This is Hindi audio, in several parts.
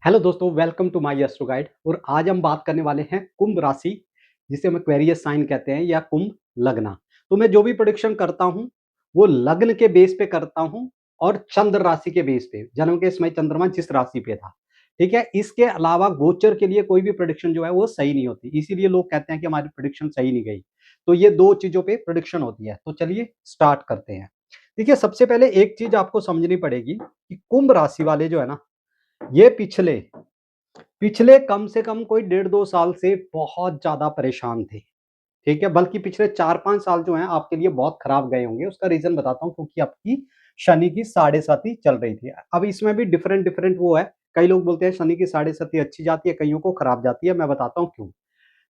हेलो दोस्तों, welcome to my astro guide. और आज हम बात करने वाले हैं कुंभ राशि, जिसे हम एक्वेरियस साइन कहते हैं या कुंभ लग्ना। तो मैं जो भी प्रेडिक्शन करता हूं वो लग्न के बेस पे करता हूं और चंद्र राशि के बेस पे, जन्म के समय चंद्रमा जिस राशि पे था। ठीक है, इसके अलावा गोचर के लिए कोई भी प्रेडिक्शन जो है वो सही नहीं होती, इसीलिए लोग कहते हैं कि हमारी प्रेडिक्शन सही नहीं गई। तो ये दो चीजों पे प्रेडिक्शन होती है। तो चलिए स्टार्ट करते हैं। देखिए, सबसे पहले एक चीज आपको समझनी पड़ेगी कि कुंभ राशि वाले जो है ना, ये पिछले पिछले कम से कम कोई 1.5-2 साल से बहुत ज्यादा परेशान थे। ठीक है, बल्कि पिछले 4-5 साल जो हैं आपके लिए बहुत खराब गए होंगे। उसका रीजन बताता हूं, क्योंकि आपकी शनि की साढ़े साती चल रही थी। अब इसमें भी डिफरेंट डिफरेंट वो है। कई लोग बोलते हैं शनि की साढ़े साती अच्छी जाती है, कईयों को खराब जाती है। मैं बताता हूं क्यों।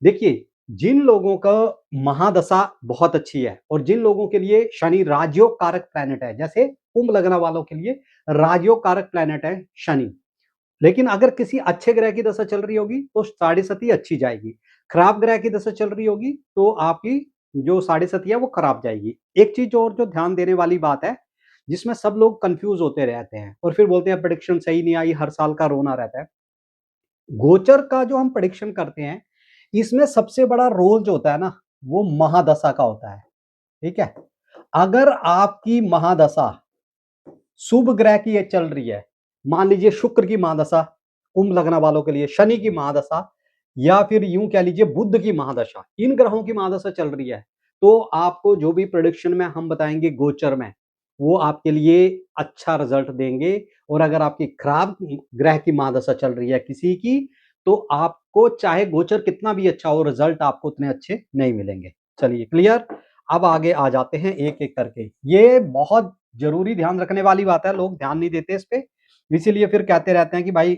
देखिए, जिन लोगों का महादशा बहुत अच्छी है और जिन लोगों के लिए शनि राजयोग कारक प्लैनेट है, जैसे कुंभ लग्न वालों के लिए राजयोग कारक प्लैनेट है शनि। लेकिन अगर किसी अच्छे ग्रह की दशा चल रही होगी तो साढ़े सती अच्छी जाएगी। खराब ग्रह की दशा चल रही होगी तो आपकी जो साढ़े सती है वो खराब जाएगी। एक चीज और जो ध्यान देने वाली बात है, जिसमें सब लोग कंफ्यूज होते रहते हैं और फिर बोलते हैं प्रेडिक्शन सही नहीं आई, हर साल का रोना रहता है। गोचर का जो हम प्रेडिक्शन करते हैं, इसमें सबसे बड़ा रोल जो होता है ना, वो महादशा का होता है। ठीक है, अगर आपकी महादशा शुभ ग्रह की ये चल रही है, मान लीजिए शुक्र की महादशा कुंभ लग्न वालों के लिए, शनि की महादशा, या फिर यूं कह लीजिए बुध की महादशा, इन ग्रहों की महादशा चल रही है, तो आपको जो भी प्रेडिक्शन में हम बताएंगे गोचर में, वो आपके लिए अच्छा रिजल्ट देंगे। और अगर आपकी खराब ग्रह की महादशा चल रही है किसी की, तो आपको चाहे गोचर कितना भी अच्छा हो, रिजल्ट आपको उतने अच्छे नहीं मिलेंगे। चलिए क्लियर। अब आगे आ जाते हैं एक एक करके। ये बहुत जरूरी ध्यान रखने वाली बात है, लोग ध्यान नहीं देते इस पे, इसीलिए फिर कहते रहते हैं कि भाई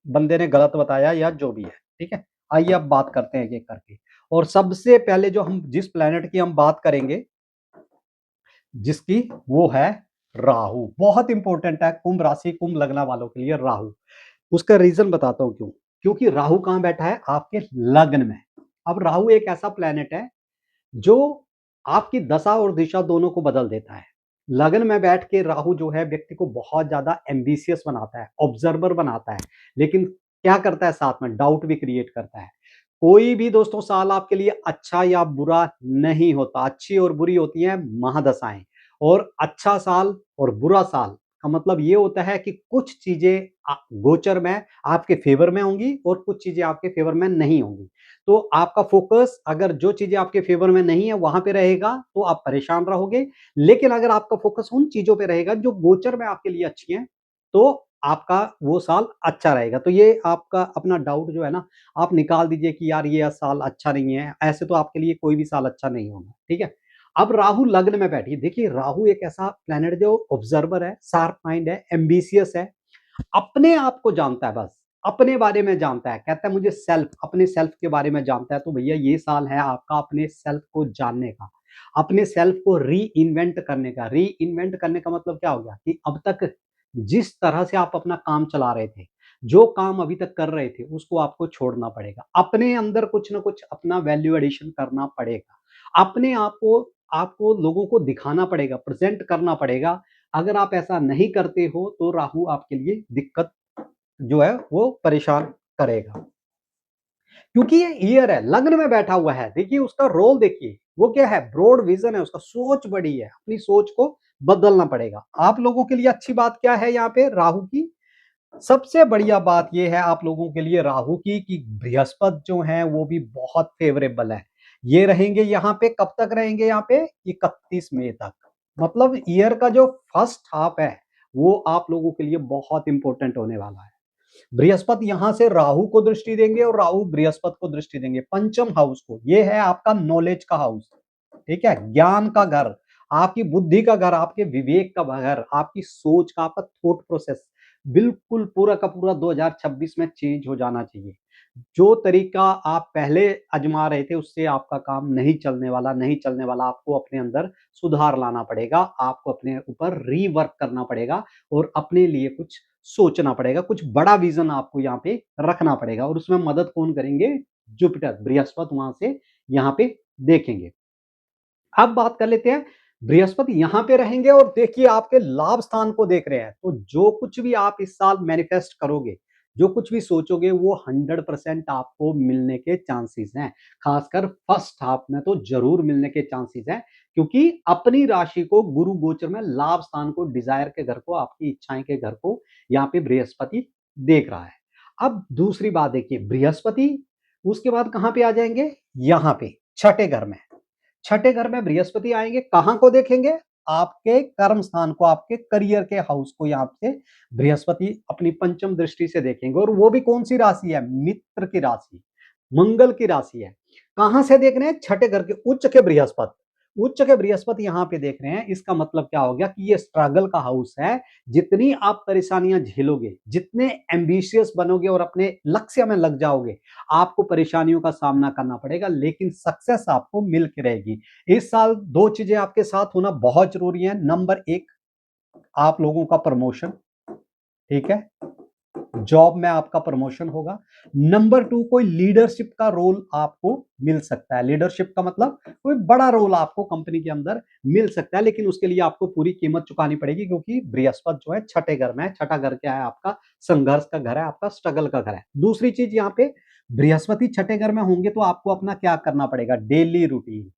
बंदे ने गलत बताया या जो भी है। ठीक है, आइए अब बात करते हैं एक एक करके। और सबसे पहले जो हम जिस प्लेनेट की हम बात करेंगे, जिसकी वो है राहु। बहुत इंपॉर्टेंट है कुंभ राशि कुंभ लग्न वालों के लिए राहु। उसका रीजन बताता हूं क्यों। क्योंकि राहु कहां बैठा है? आपके लग्न में। अब राहु एक ऐसा प्लेनेट है जो आपकी दशा और दिशा दोनों को बदल देता है। लगन में बैठ के राहु जो है व्यक्ति को बहुत ज्यादा एम्बिशियस बनाता है, ऑब्जर्वर बनाता है, लेकिन क्या करता है साथ में? डाउट भी क्रिएट करता है। कोई भी दोस्तों साल आपके लिए अच्छा या बुरा नहीं होता, अच्छी और बुरी होती है महादशाएं। और अच्छा साल और बुरा साल का मतलब ये होता है कि कुछ चीजें गोचर में आपके फेवर में होंगी और कुछ चीजें आपके फेवर में नहीं होंगी। तो आपका फोकस अगर जो चीजें आपके फेवर में नहीं है वहां पे रहेगा तो आप परेशान रहोगे। लेकिन अगर आपका फोकस उन चीजों पे रहेगा जो गोचर में आपके लिए अच्छी हैं, तो आपका वो साल अच्छा रहेगा। तो ये आपका अपना डाउट जो है ना, आप निकाल दीजिए कि यार ये साल अच्छा नहीं है। ऐसे तो आपके लिए कोई भी साल अच्छा नहीं होगा। ठीक है, अब राहु लग्न में बैठी। देखिए, राहु एक ऐसा प्लेनेट जो ऑब्जर्वर है, शार्प माइंड है, एम्बिशियस है, अपने आप को जानता है, बस अपने बारे में जानता है। कहता है मुझे सेल्फ, अपने सेल्फ के बारे में जानता है। तो भैया ये साल है आपका अपने सेल्फ को जानने का, अपने सेल्फ को री इन्वेंट करने का। री इन्वेंट करने का मतलब क्या हो गया कि अब तक जिस तरह से आप अपना काम चला रहे थे, जो काम अभी तक कर रहे थे, उसको आपको छोड़ना पड़ेगा। अपने अंदर कुछ ना कुछ अपना वैल्यू एडिशन करना पड़ेगा। अपने आप को आपको लोगों को दिखाना पड़ेगा, प्रेजेंट करना पड़ेगा। अगर आप ऐसा नहीं करते हो तो राहु आपके लिए दिक्कत जो है वो परेशान करेगा। क्योंकि ये ईयर है, लग्न में बैठा हुआ है। देखिए उसका रोल, देखिए वो क्या है, ब्रॉड विजन है उसका, सोच बड़ी है, अपनी सोच को बदलना पड़ेगा। आप लोगों के लिए अच्छी बात क्या है यहाँ पे राहु की? सबसे बढ़िया बात यह है आप लोगों के लिए राहु की कि बृहस्पति जो है वो भी बहुत फेवरेबल है। ये रहेंगे यहाँ पे, कब तक रहेंगे यहाँ पे? 31 मई तक। मतलब ईयर का जो फर्स्ट हाफ है वो आप लोगों के लिए बहुत इंपॉर्टेंट होने वाला है। बृहस्पति यहां से राहु को दृष्टि देंगे और राहु बृहस्पति को दृष्टि देंगे, पंचम हाउस को। ये है आपका नॉलेज का हाउस। ठीक है, ज्ञान का घर, आपकी बुद्धि का घर, आपके विवेक का घर, आपकी सोच का, आपका थॉट प्रोसेस बिल्कुल पूरा का पूरा 2026 में चेंज हो जाना चाहिए। जो तरीका आप पहले आजमा रहे थे उससे आपका काम नहीं चलने वाला, नहीं चलने वाला। आपको अपने अंदर सुधार लाना पड़ेगा, आपको अपने ऊपर रीवर्क करना पड़ेगा और अपने लिए कुछ सोचना पड़ेगा, कुछ बड़ा विजन आपको यहाँ पे रखना पड़ेगा। और उसमें मदद कौन करेंगे? जुपिटर, बृहस्पति वहां से यहाँ पे देखेंगे। अब बात कर लेते हैं, बृहस्पति यहां पे रहेंगे और देखिए आपके लाभ स्थान को देख रहे हैं। तो जो कुछ भी आप इस साल मैनिफेस्ट करोगे, जो कुछ भी सोचोगे वो 100% आपको मिलने के चांसेस हैं। खासकर फर्स्ट हाफ में तो ज़रूर मिलने के चांसेस हैं, क्योंकि अपनी राशि को गुरु गोचर में लाभ स्थान को, डिज़ायर के घर को, आपकी इच्छाएँ के घर को यहाँ पे बृहस्पति देख रहा है। अब दूसरी बात देखिए, बृहस्पति उसके बाद कहाँ पे आ जाएँगे? यहाँ पे छठे घर में। छठे घर में बृहस्पति आएँगे, कहाँ को देखेंगे? आपके कर्म स्थान को, आपके करियर के हाउस को यहाँ से बृहस्पति अपनी पंचम दृष्टि से देखेंगे, और वो भी कौन-सी राशि है? मित्र की राशि, मंगल की राशि है। कहाँ से देख रहे हैं? छठे घर के उच्च के बृहस्पति। उच्च के बृहस्पति यहाँ पे देख रहे हैं, इसका मतलब क्या हो गया कि ये स्ट्रगल का हाउस है। जितनी आप परेशानियाँ झेलोगे, जितने एम्बिशियस बनोगे और अपने लक्ष्य में लग जाओगे, आपको परेशानियों का सामना करना पड़ेगा, लेकिन सक्सेस आपको मिल के रहेगी। इस साल 2 चीज़ें आपके साथ होना बहुत ज़रूरी है। नंबर 1, आप लोगों का प्रमोशन, ठीक है? जॉब में आपका प्रमोशन होगा। नंबर 2, कोई लीडरशिप का रोल आपको मिल सकता है। लीडरशिप का मतलब कोई बड़ा रोल आपको कंपनी के अंदर मिल सकता है, लेकिन उसके लिए आपको पूरी कीमत चुकानी पड़ेगी, क्योंकि बृहस्पति जो है छठे घर में है। छठा घर क्या है? आपका संघर्ष का घर है, आपका स्ट्रगल का घर है। दूसरी चीज़ यहाँ पे बृहस्पति छठे घर में होंगे तो आपको अपना क्या करना पड़ेगा? Daily routine.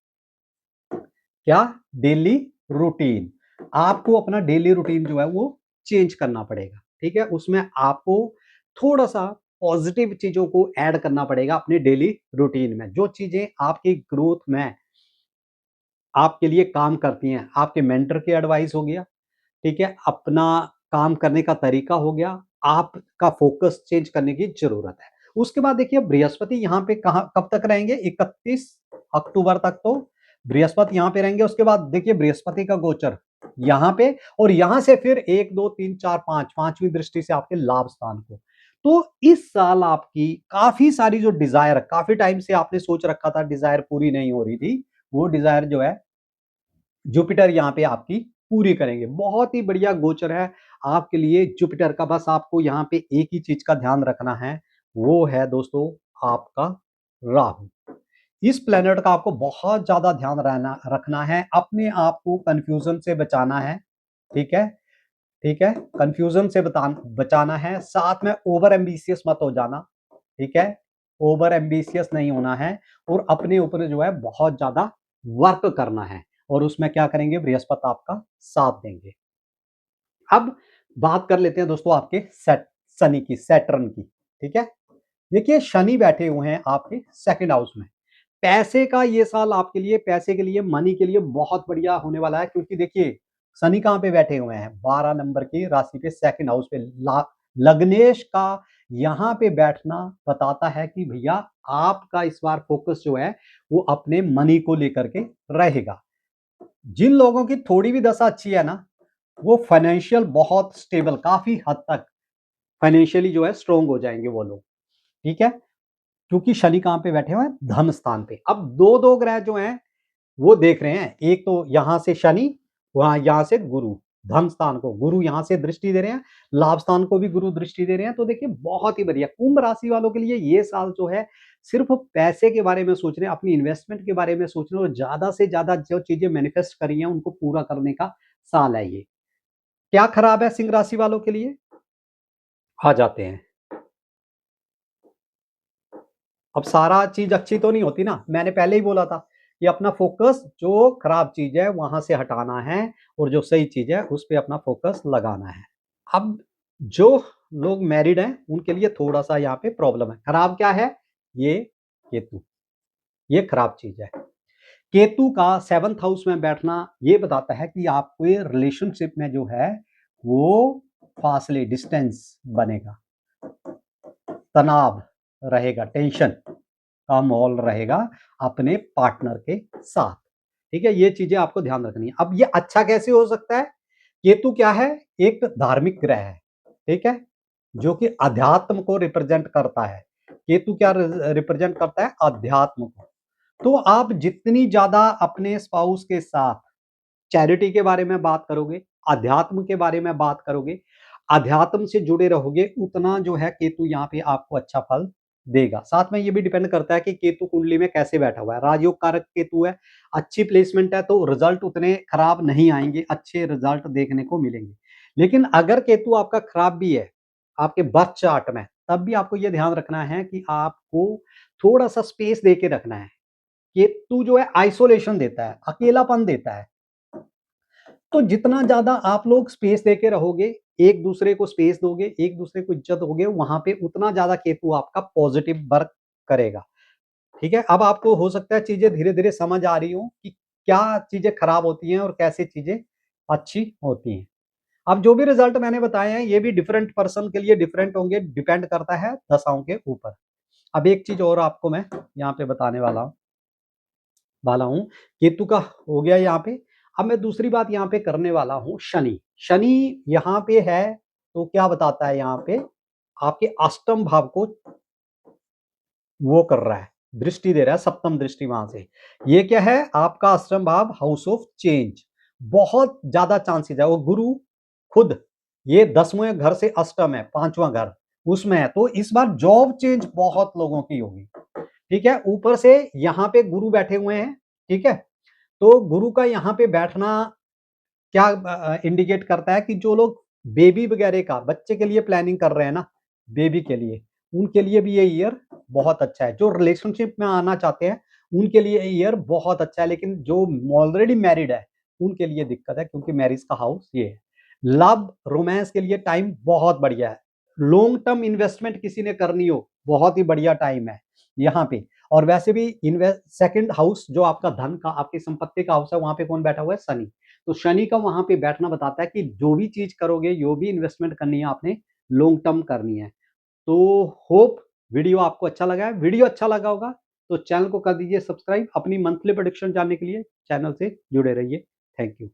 क्या? Daily routine. आपको अपना डेली रूटीन जो है वो चेंज करना पड़ेगा, ठीक है? उसमें आपको थोड़ा-सा पॉजिटिव चीज़ों को ऐड करना पड़ेगा अपने डेली रूटीन में। जो चीज़ें आपकी ग्रोथ में आपके लिए काम करती हैं, आपके मेंटर की एडवाइस हो गया, ठीक है? अपना काम करने का तरीका हो गया, आपका फ़ोकस चेंज करने की ज़रूरत है। उसके बाद देखिए बृहस्पति यहाँ पे कहाँ कब तक रहेंगे? 31 अक्टूबर तक तो बृहस्पति यहाँ पे रहेंगे। उसके बाद देखिए बृहस्पति का गोचर यहाँ पे, और यहाँ से फिर 1, 2, 3, 4, 5 5वीं दृष्टि से आपके लाभ स्थान को। तो इस साल आपकी काफ़ी सारी जो डिज़ायर, काफ़ी टाइम से आपने सोच रखा था, डिज़ायर पूरी नहीं हो रही थी, वो डिज़ायर जो है जुपिटर यहाँ पे आपकी पूरी करेंगे। बहुत ही बढ़िया गोचर है आपके लिए जुपिटर का। बस आपको यहाँ पे एक ही चीज़ का ध्यान रखना है, वो है दोस्तों आपका राहु। इस प्लैनेट का आपको बहुत ज़्यादा ध्यान रखना है, अपने आप को कन्फ्यूज़न से बचाना है, ठीक है? ठीक है? कन्फ्यूज़न से बचाना है, साथ में ओवर एम्बिशियस मत हो जाना, ठीक है? ओवर एम्बिशियस नहीं होना है, और अपने ऊपर जो है बहुत ज़्यादा वर्क करना है, और उसमें क्या करेंगे? बृहस्पति आपका साथ देंगे। अब बात कर लेते हैं दोस्तों आपके शनि की, सैटर्न की, ठीक है? देखिए शनि बैठे हुए हैं आपके सेकंड हाउस में। पैसे का ये साल आपके लिए, पैसे के लिए, मनी के लिए बहुत बढ़िया होने वाला है, क्योंकि देखिए शनि कहाँ पे बैठे हुए हैं? 12 नंबर की राशि पे, सेकंड हाउस पे। लग्नेश का यहाँ पे बैठना बताता है कि भैया आपका इस बार फोकस जो है वो अपने मनी को लेकर के रहेगा। जिन लोगों की थोड़ी भी दशा अच्छी है ना, वो फाइनेंशियल बहुत स्टेबल, काफी हद तक फाइनेंशियली जो है स्ट्रोंग हो जाएंगे वो लोग, ठीक है? क्योंकि शनि कहाँ पे बैठे हुए हैं? धन स्थान पे। अब दो ग्रह जो हैं वो देख रहे हैं, एक तो यहाँ से शनि, वहां यहाँ से गुरु। धन स्थान को गुरु यहाँ से दृष्टि दे रहे हैं, लाभ स्थान को भी गुरु दृष्टि दे रहे हैं। तो देखिए बहुत ही बढ़िया। कुंभ राशि वालों के लिए ये साल जो है सिर्फ पैसे के बारे में सोच रहे हैं, अपनी इन्वेस्टमेंट के बारे में सोच रहे हैं, और ज्यादा से ज्यादा जो चीजें मैनिफेस्ट करी हैं उनको पूरा करने का साल है ये। क्या खराब है सिंह राशि वालों के लिए? आ जाते हैं। अब सारा चीज अच्छी तो नहीं होती ना, मैंने पहले ही बोला था कि अपना फोकस जो खराब चीज है वहां से हटाना है, और जो सही चीज है उस पे अपना फोकस लगाना है। अब जो लोग मैरिड हैं उनके लिए थोड़ा सा यहाँ पे प्रॉब्लम है। खराब क्या है? ये केतु, ये खराब चीज है। केतु का 7th हाउस में बैठना ये बताता है कि आपके रिलेशनशिप में जो है वो फासले, डिस्टेंस बनेगा, तनाव रहेगा, टेंशन का माहौल रहेगा अपने पार्टनर के साथ, ठीक है? ये चीजें आपको ध्यान रखनी है। अब ये अच्छा कैसे हो सकता है? केतु क्या है? एक धार्मिक ग्रह है, ठीक है? जो कि अध्यात्म को रिप्रेजेंट करता है। केतु क्या रिप्रेजेंट करता है? अध्यात्म को। तो आप जितनी ज्यादा अपने स्पाउस के साथ चैरिटी के बारे में बात करोगे, अध्यात्म के बारे में बात करोगे, अध्यात्म से जुड़े रहोगे, उतना जो है केतु यहाँ पे आपको अच्छा फल देगा। साथ में ये भी डिपेंड करता है कि केतु कुंडली में कैसे बैठा हुआ है। राजयोग कारक केतु है, अच्छी प्लेसमेंट है तो रिजल्ट उतने खराब नहीं आएंगे, अच्छे रिजल्ट देखने को मिलेंगे। लेकिन अगर केतु आपका खराब भी है आपके बर्थ चार्ट में, तब भी आपको ये ध्यान रखना है कि आपको थोड़ा-सा स्पेस दे के रखना है। केतु जो है आइसोलेशन देता है, अकेलापन देता है। तो जितना ज़्यादा आप लोग स्पेस देके रहोगे, एक-दूसरे को स्पेस दोगे, एक-दूसरे को इज़्ज़त दोगे, वहाँ पे उतना ज़्यादा केतु आपका पॉज़िटिव वर्क करेगा। ठीक है? अब आपको हो सकता है चीज़ें धीरे-धीरे समझ आ रही हों कि क्या चीज़ें खराब होती हैं और कैसे चीज़ें अच्छी होती हैं। अब जो भी रिज़ल्ट मैंने बताए हैं, ये भी डिफरेंट पर्सन के लिए डिफरेंट होंगे, डिपेंड करता है दशाओं के ऊपर। अब एक चीज़ और आपको मैं यहाँ पे बताने वाला हूँ, केतु का हो गया यहाँ पे। अब मैं दूसरी बात यहाँ पे करने वाला हूँ शनि। शनि यहाँ पे है, तो क्या बताता है यहाँ पे, आपके अष्टम भाव को वो कर रहा है, दृष्टि दे रहा है, सप्तम दृष्टि वहां से। ये क्या है, आपका अष्टम भाव, हाउस ऑफ चेंज। बहुत ज्यादा चांसेस है, वो गुरु खुद ये 10वें घर से अष्टम है, 5वां घर उसमें है, तो इस बार जॉब चेंज बहुत लोगों की होगी। ठीक है, ऊपर से यहाँ पे गुरु बैठे हुए हैं। ठीक है, तो गुरु का यहाँ पे बैठना क्या इंडिकेट करता है कि जो लोग बेबी वगैरह का बच्चे के लिए प्लानिंग कर रहे हैं ना, बेबी के लिए, उनके लिए भी ये ईयर बहुत अच्छा है। जो रिलेशनशिप में आना चाहते हैं उनके लिए ये ईयर बहुत अच्छा है, लेकिन जो ऑलरेडी मैरिड है उनके लिए दिक्कत है, क्योंकि मैरिज का हाउस ये है। लव रोमांस के लिए टाइम बहुत बढ़िया है। लॉन्ग टर्म इन्वेस्टमेंट किसी ने करनी हो, बहुत ही बढ़िया टाइम है यहाँ पे। और वैसे भी इन्वेस्ट सेकंड हाउस जो आपका धन का, आपकी संपत्ति का हाउस है, वहां पे कौन बैठा हुआ है, शनि। तो शनि का वहां पे बैठना बताता है कि जो भी चीज करोगे, जो भी इन्वेस्टमेंट करनी है, आपने लॉन्ग टर्म करनी है। तो होप वीडियो आपको अच्छा लगा है। वीडियो अच्छा लगा होगा तो चैनल को कर दीजिए सब्सक्राइब। अपनी मंथली प्रेडिक्शन जानने के लिए चैनल से जुड़े रहिए। Thank you.